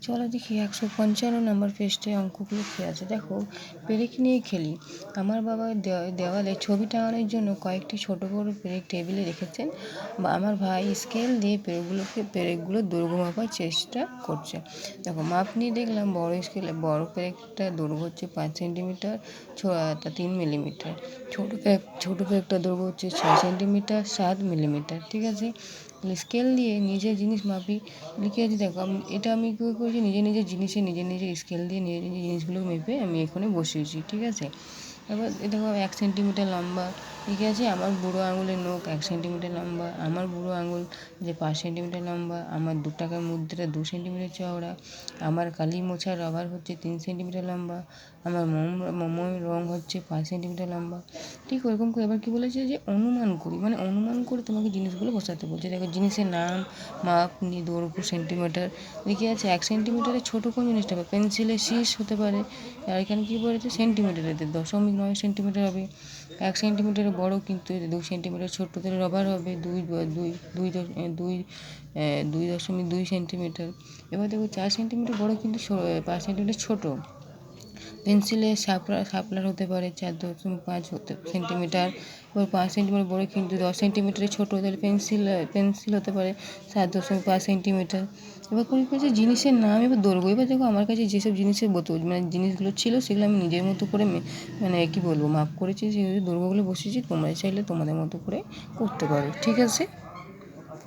চলো দেখি 155 নম্বর পৃষ্ঠে অঙ্কগুলো কী আছে। দেখো, পেরেক নিয়ে খেলি। আমার বাবা দেওয়ালে ছবি টাঙানোর জন্য কয়েকটি ছোট বড় পেরেক টেবিলে রেখেছেন। আমার ভাই স্কেল দিয়ে পেরেকগুলো দৈর্ঘ্য মাপার চেষ্টা করছে। দেখো, মাপ নিয়ে দেখলাম বড় পেরেকটা দৈর্ঘ্য হচ্ছে 5 সেন্টিমিটার, 3 মিলিমিটার। ছোট পেরেকটা দৈর্ঘ্য হচ্ছে 6 সেন্টিমিটার, 7 মিলিমিটার। ঠিক আছে, স্কেল দিয়ে নিজের জিনিস মাপি লিখে আছে। দেখো, এটা আমি কী করেছি, নিজের স্কেল দিয়ে নিজের জিনিসগুলো মেপে আমি এখানে বসিয়েছি। ঠিক আছে, এবার দেখো 1 সেন্টিমিটার লম্বা লিখে আছে। আমার বুড়ো আঙুলের নখ 1 সেন্টিমিটার লম্বা, আমার বুড়ো আঙুল যে 5 সেন্টিমিটার লম্বা, আমার 2 টাকার মুদ্রা 2 সেন্টিমিটার চওড়া, আমার কালি মোছার রবার হচ্ছে 3 সেন্টিমিটার লম্বা, আমার মোমের রং হচ্ছে 5 সেন্টিমিটার লম্বা। ঠিক ওরকম করে এবার কী বলেছে যে অনুমান করি, মানে অনুমান করে তোমাকে জিনিসগুলো বসাতে বলছে। দেখো, জিনিসের নাম, মাপ, দৈর্ঘ্য সেন্টিমিটার লিখে আছে। 1 সেন্টিমিটারের ছোটো কোন জিনিসটা হবে? পেন্সিলের শীষ হতে পারে। আর এখানে কী বলেছে, সেন্টিমিটারে 0.9 সেন্টিমিটার হবে। 1 সেন্টিমিটারের বড় কিন্তু 2 সেন্টিমিটার ছোট, তাহলে রবার হবে 2.2 সেন্টিমিটার। এবার দেখো 4 সেন্টিমিটার বড় কিন্তু 5 সেন্টিমিটার ছোট। পেন্সিলের শার্পনার হতে পারে 4.5 সেন্টিমিটার। এবার 5 সেন্টিমিটার বড় কিন্তু 10 সেন্টিমিটারের ছোটো, তাহলে পেন্সিল হতে পারে 7.5 সেন্টিমিটার। এবার করেছে জিনিসের নাম, এবার দৈর্ঘ্য। এবার দেখো, আমার কাছে যেসব জিনিসের মানে জিনিসগুলো ছিল সেগুলো আমি নিজের মতো করে মানে কী বলবো মাপ করেছি, সেই দৈর্ঘ্যগুলো বসিয়েছি। তোমরা চাইলে তোমাদের মতো করে করতে পারো। ঠিক আছে।